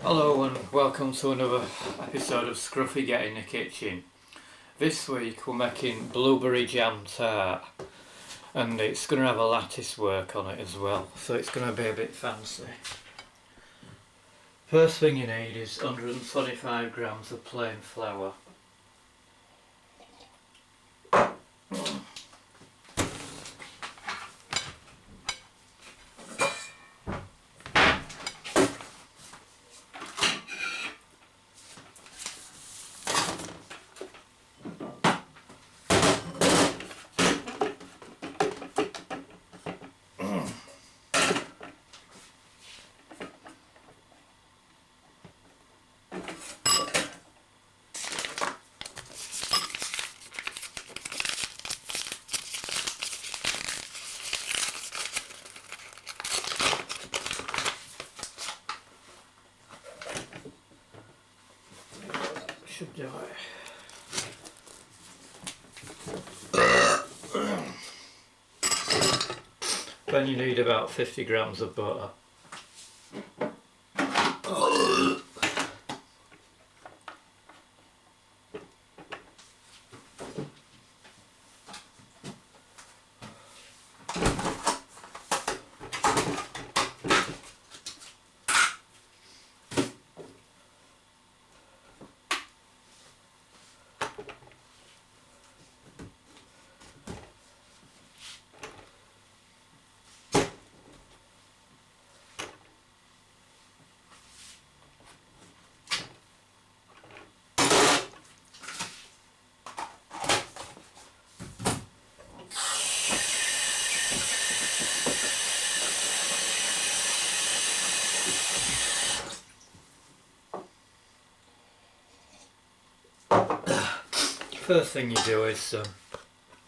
Hello and welcome to another episode of Scruffy Get in the Kitchen. This week we're making blueberry jam tart, and it's going to have a lattice work on it as well, so it's going to be a bit fancy. First thing you need is 125 grams of plain flour. Should do it. Then you need about 50 grams of butter. First thing you do is,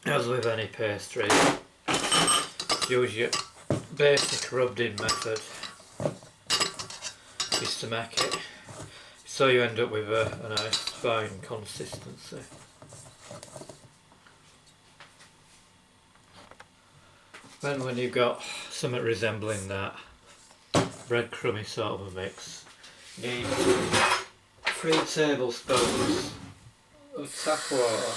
as with any pastry, use your basic rubbed in method just to make it so you end up with a nice fine consistency. Then when you've got something resembling that breadcrumby sort of a mix, you need 3 tablespoons of tap water,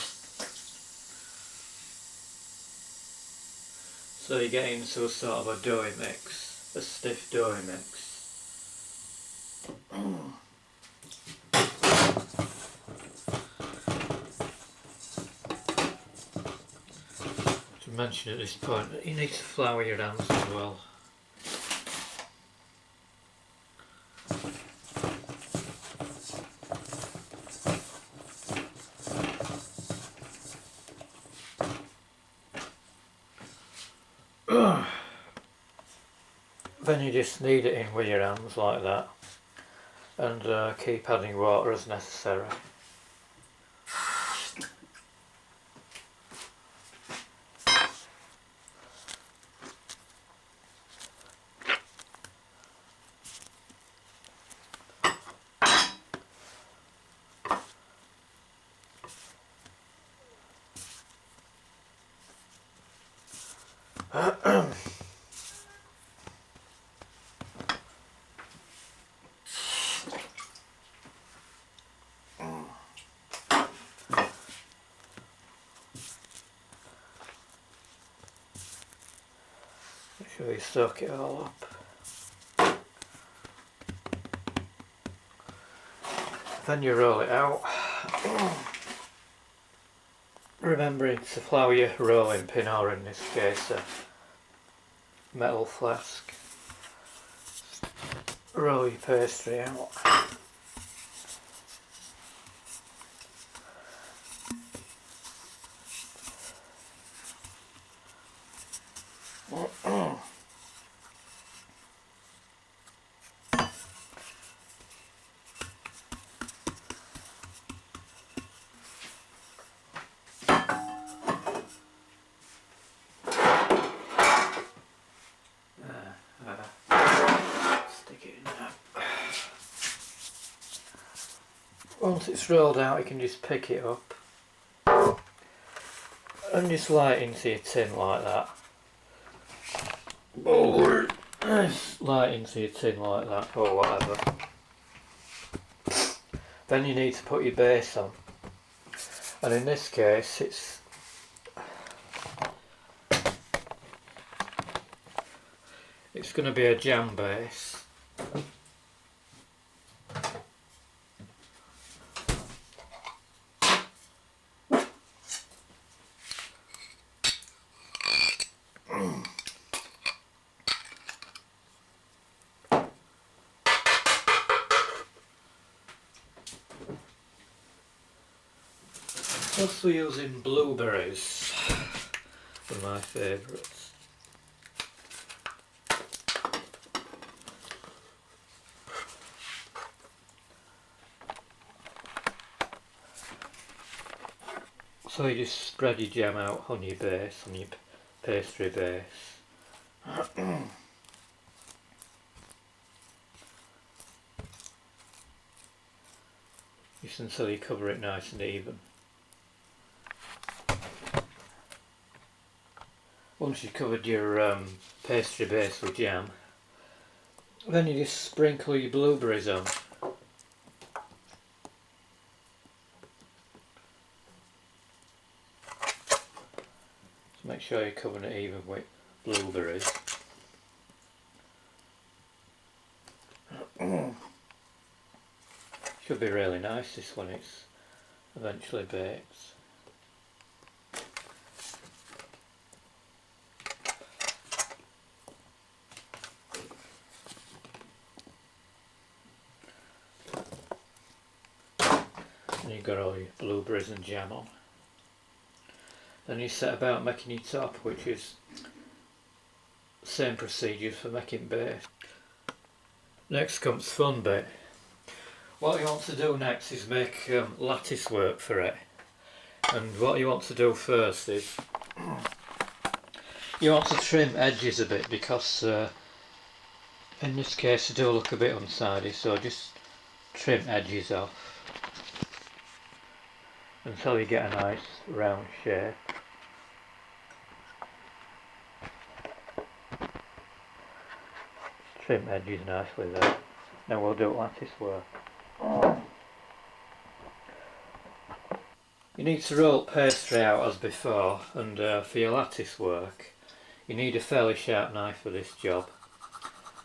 so you get into a sort of a doughy mix, a stiff doughy mix. To mention at this point that you need to flour your hands as well. Then you just knead it in with your hands like that, and keep adding water as necessary. Make sure you soak it all up. Then you roll it out, remembering to flour your rolling pin, or in this case a metal flask. Roll your pastry out. Stick it in there. Once it's rolled out, you can just pick it up and just light into your tin like that. Light into your tin like that, or whatever. Then you need to put your base on, and in this case it's going to be a jam base. Plus we're using blueberries, for my favourites. So you just spread your jam out on your base, on your pastry base. Just until you cover it nice and even. Once you've covered your pastry base with jam, then you just sprinkle your blueberries on. So make sure you're covering it even with blueberries. Should be really nice this when it's eventually baked. And you've got all your blueberries and jam on. Then you set about making your top, which is the same procedures for making base. Next comes fun bit. What you want to do next is make lattice work for it. And what you want to do first is you want to trim edges a bit, because in this case they do look a bit untidy, so just trim edges off until you get a nice round shape. Trim edges nicely there. Now we'll do lattice work. You need to roll pastry out as before, and for your lattice work you need a fairly sharp knife for this job,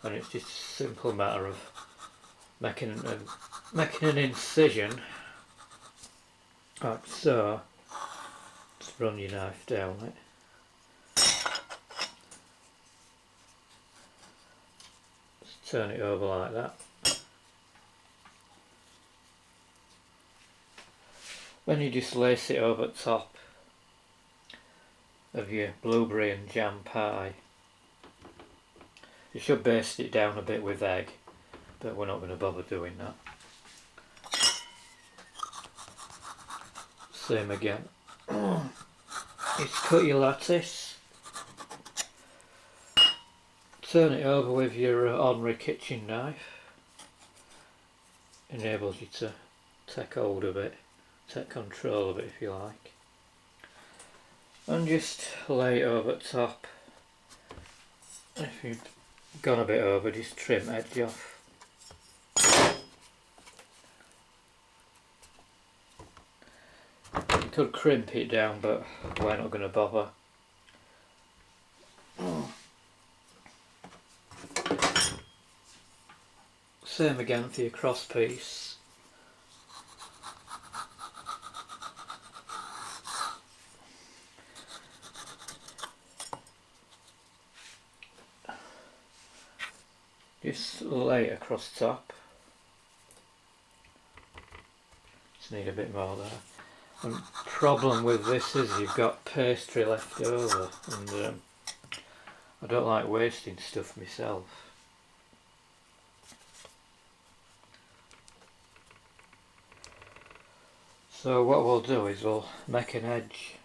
and it's just a simple matter of making an incision like so. Just run your knife down it. Just turn it over like that. Then you just lace it over the top of your blueberry and jam pie. You should baste it down a bit with egg, but we're not going to bother doing that. Same again. Just cut your lattice, turn it over with your ordinary kitchen knife. Enables you to take hold of it, take control of it if you like, and just lay it over the top. If you've gone a bit over, just trim edge off. You could crimp it down, but we're not going to bother. Same again for your cross piece. Just lay it across the top. Just need a bit more there. And the problem with this is you've got pastry left over, and I don't like wasting stuff myself. So what we'll do is we'll make an edge.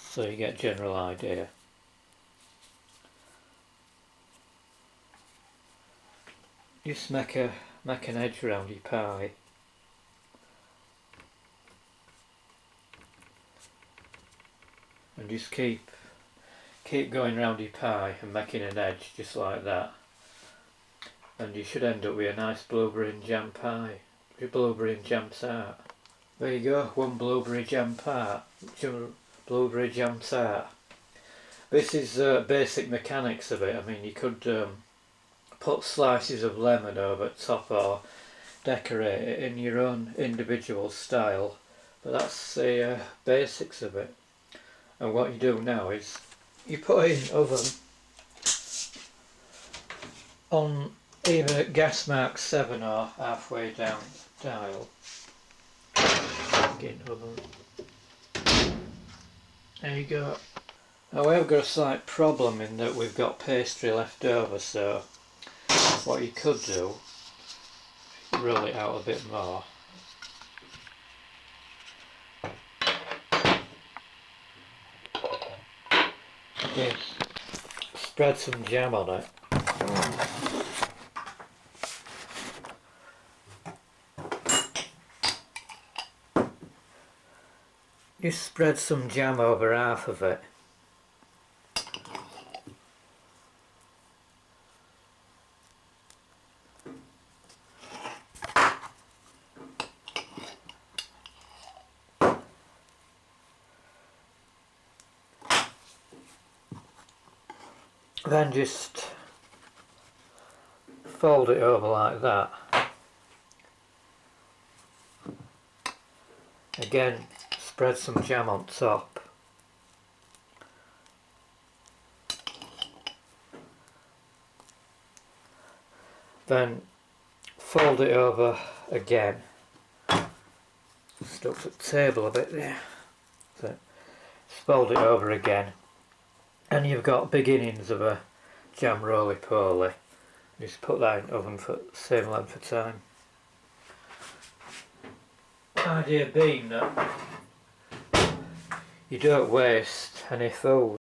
So you get a general idea. Just make an edge around your pie. And just keep keep going round your pie and making an edge just like that, and you should end up with a nice blueberry and jam pie, blueberry and jam tart. There you go, one blueberry jam tart, blueberry jam tart. This is basic mechanics of it. I mean, you could put slices of lemon over top or decorate it in your own individual style, but that's the basics of it. And what you do now is you put it in oven on either gas mark 7 or halfway down dial. Get in oven. There you go. Now we have got a slight problem in that we've got pastry left over, so what you could do, roll it out a bit more. Yes, spread some jam on it. Just spread some jam over half of it. Then just fold it over like that. Again, spread some jam on top. Then fold it over again. Stuck to the table a bit there. So fold it over again. And you've got beginnings of a jam roly-poly. Just put that in the oven for the same length of time. The idea being that you don't waste any food.